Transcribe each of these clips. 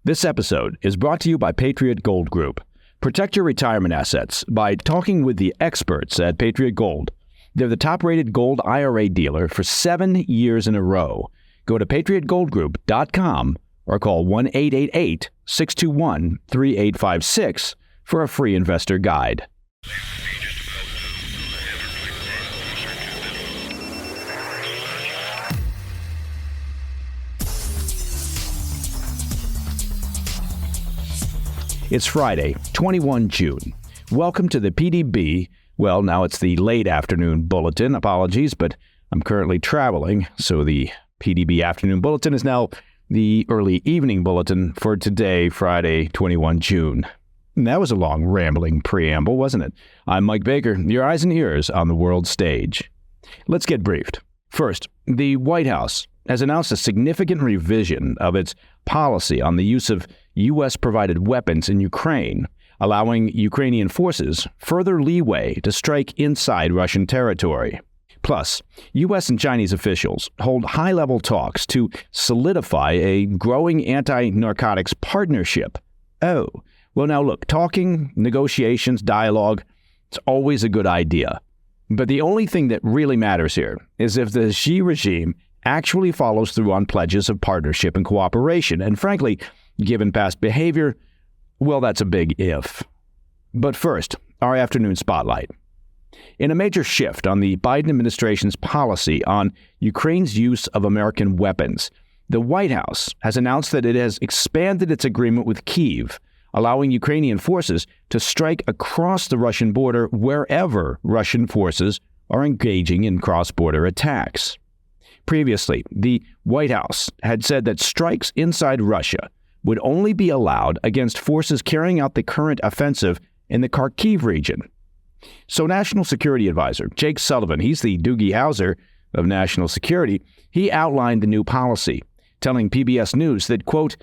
This episode is brought to you by Patriot Gold Group. Protect your retirement assets by talking with the experts at Patriot Gold. They're the top-rated gold IRA dealer for 7 years in a row. Go to patriotgoldgroup.com or call 1-888-621-3856 for a free investor guide. It's Friday, 21 June. Welcome to the PDB. Well, now it's the late afternoon bulletin. Apologies, but I'm currently traveling, so the PDB Afternoon Bulletin is now the early evening bulletin for today, Friday, 21 June. And that was a long, rambling preamble, wasn't it? I'm Mike Baker, your eyes and ears on the world stage. Let's get briefed. First, the White House has announced a significant revision of its policy on the use of U.S.-provided weapons in Ukraine, allowing Ukrainian forces further leeway to strike inside Russian territory. Plus, U.S. and Chinese officials hold high-level talks to solidify a growing anti-narcotics partnership. Oh, well now look, talking, negotiations, dialogue, it's always a good idea. But the only thing that really matters here is if the Xi regime actually follows through on pledges of partnership and cooperation. And frankly, given past behavior, well, that's a big if. But first, our afternoon spotlight. In a major shift on the Biden administration's policy on Ukraine's use of American weapons, the White House has announced that it has expanded its agreement with Kyiv, allowing Ukrainian forces to strike across the Russian border wherever Russian forces are engaging in cross-border attacks. Previously, the White House had said that strikes inside Russia would only be allowed against forces carrying out the current offensive in the Kharkiv region. So National Security Advisor Jake Sullivan, he's the Doogie Howser of national security, he outlined the new policy, telling PBS News that, quote,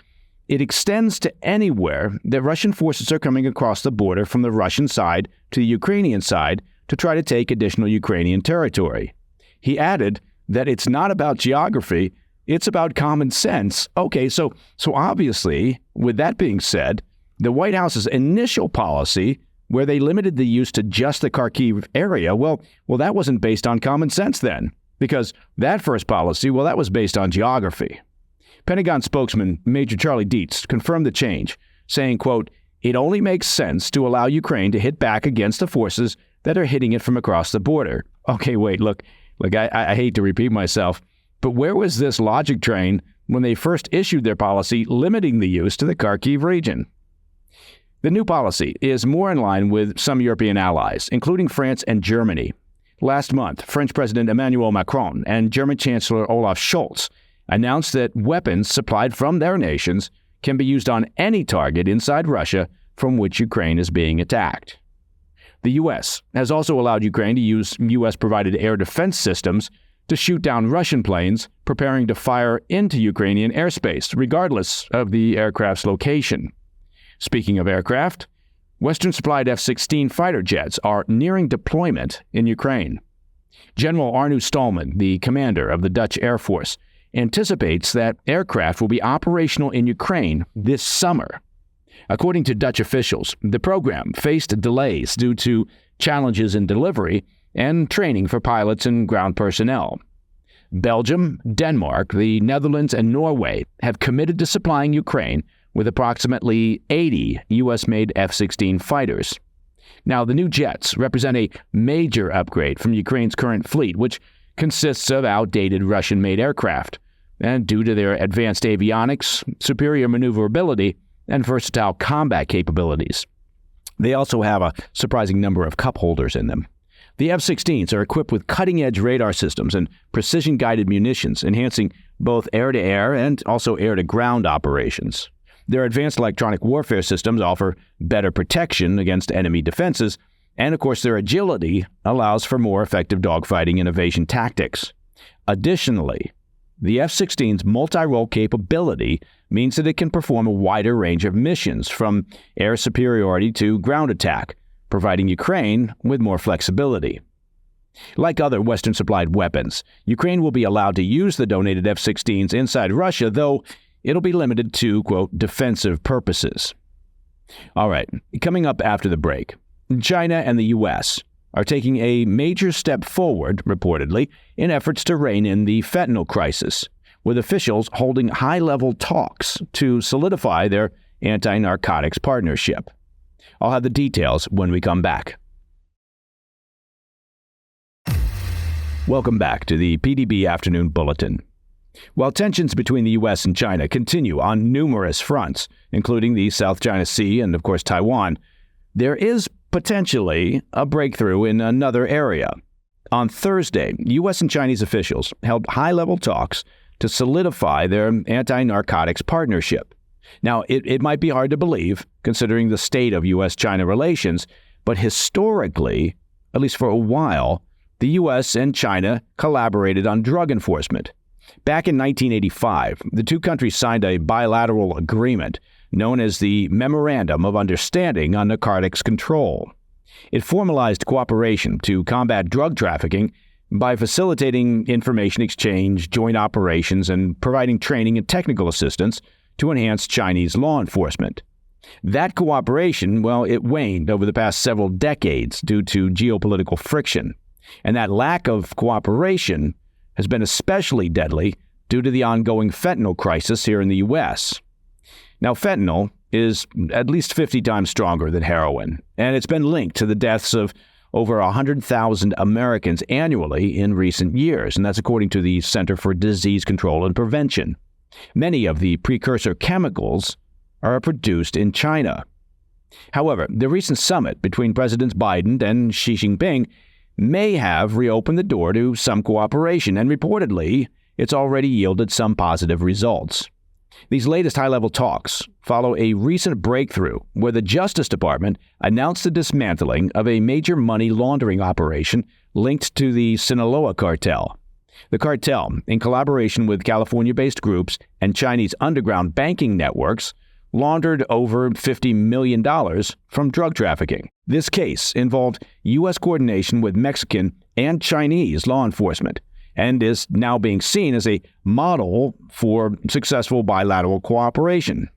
it extends to anywhere that Russian forces are coming across the border from the Russian side to the Ukrainian side to try to take additional Ukrainian territory. He added that it's not about geography, it's about common sense. Okay, so obviously, with that being said, the White House's initial policy, where they limited the use to just the Kharkiv area, well, that wasn't based on common sense then, because that first policy, well, that was based on geography. Pentagon spokesman Major Charlie Dietz confirmed the change, saying, quote, it only makes sense to allow Ukraine to hit back against the forces that are hitting it from across the border. Okay, wait, look, I hate to repeat myself, but where was this logic train when they first issued their policy limiting the use to the Kharkiv region? The new policy is more in line with some European allies, including France and Germany. Last month, French President Emmanuel Macron and German Chancellor Olaf Scholz announced that weapons supplied from their nations can be used on any target inside Russia from which Ukraine is being attacked. The U.S. has also allowed Ukraine to use U.S.-provided air defense systems to shoot down Russian planes preparing to fire into Ukrainian airspace, regardless of the aircraft's location. Speaking of aircraft, Western-supplied F-16 fighter jets are nearing deployment in Ukraine. General Arno Stallman, the commander of the Dutch Air Force, anticipates that aircraft will be operational in Ukraine this summer. According to Dutch officials, the program faced delays due to challenges in delivery and training for pilots and ground personnel. Belgium, Denmark, the Netherlands, and Norway have committed to supplying Ukraine with approximately 80 U.S.-made F-16 fighters. Now, the new jets represent a major upgrade from Ukraine's current fleet, which consists of outdated Russian-made aircraft, and due to their advanced avionics, superior maneuverability, and versatile combat capabilities. They also have a surprising number of cup holders in them. The F-16s are equipped with cutting-edge radar systems and precision-guided munitions, enhancing both air-to-air and also air-to-ground operations. Their advanced electronic warfare systems offer better protection against enemy defenses, and of course their agility allows for more effective dogfighting and evasion tactics. Additionally, the F-16's multi-role capability means that it can perform a wider range of missions, from air superiority to ground attack, providing Ukraine with more flexibility. Like other Western-supplied weapons, Ukraine will be allowed to use the donated F-16s inside Russia, though it'll be limited to, quote, defensive purposes. All right, coming up after the break, China and the U.S. are taking a major step forward, reportedly, in efforts to rein in the fentanyl crisis, with officials holding high-level talks to solidify their anti-narcotics partnership. I'll have the details when we come back. Welcome back to the PDB Afternoon Bulletin. While tensions between the U.S. and China continue on numerous fronts, including the South China Sea and, of course, Taiwan, there is potentially a breakthrough in another area. On Thursday, U.S. and Chinese officials held high-level talks to solidify their anti-narcotics partnership. Now, it might be hard to believe, considering the state of U.S.-China relations, but historically, at least for a while, the U.S. and China collaborated on drug enforcement. Back in 1985, the two countries signed a bilateral agreement known as the Memorandum of Understanding on Narcotics Control. It formalized cooperation to combat drug trafficking by facilitating information exchange, joint operations, and providing training and technical assistance to enhance Chinese law enforcement. That cooperation, well, it waned over the past several decades due to geopolitical friction. And that lack of cooperation has been especially deadly due to the ongoing fentanyl crisis here in the U.S. Now, fentanyl is at least 50 times stronger than heroin, and it's been linked to the deaths of over 100,000 Americans annually in recent years, and that's according to the Center for Disease Control and Prevention. Many of the precursor chemicals are produced in China. However, the recent summit between Presidents Biden and Xi Jinping may have reopened the door to some cooperation, and reportedly, it's already yielded some positive results. These latest high-level talks follow a recent breakthrough where the Justice Department announced the dismantling of a major money laundering operation linked to the Sinaloa cartel. The cartel, in collaboration with California-based groups and Chinese underground banking networks, laundered over $50 million from drug trafficking. This case involved U.S. coordination with Mexican and Chinese law enforcement and is now being seen as a model for successful bilateral cooperation.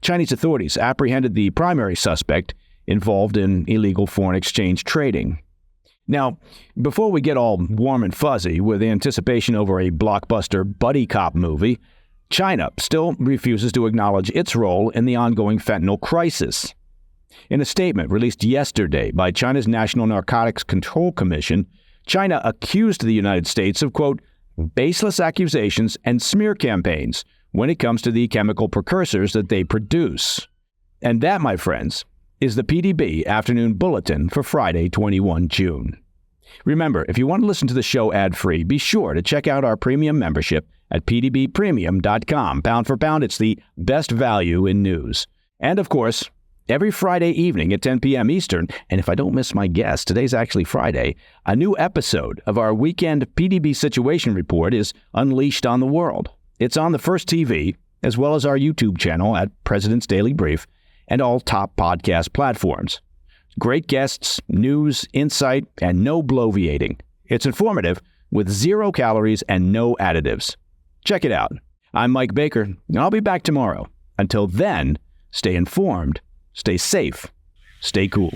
Chinese authorities apprehended the primary suspect involved in illegal foreign exchange trading. Now, before we get all warm and fuzzy with anticipation over a blockbuster buddy cop movie, China still refuses to acknowledge its role in the ongoing fentanyl crisis. In a statement released yesterday by China's National Narcotics Control Commission, China accused the United States of, quote, baseless accusations and smear campaigns when it comes to the chemical precursors that they produce. And that, my friends, is the PDB Afternoon Bulletin for Friday, 21 June. Remember, if you want to listen to the show ad-free, be sure to check out our premium membership at pdbpremium.com. Pound for pound, it's the best value in news. And of course, every Friday evening at 10 p.m. Eastern, and if I don't miss my guess, today's actually Friday, a new episode of our weekend PDB Situation Report is unleashed on the world. It's on the First TV, as well as our YouTube channel at President's Daily Brief, and all top podcast platforms. Great guests, news, insight, and no bloviating. It's informative with 0 calories and no additives. Check it out. I'm Mike Baker, and I'll be back tomorrow. Until then, stay informed, stay safe, stay cool.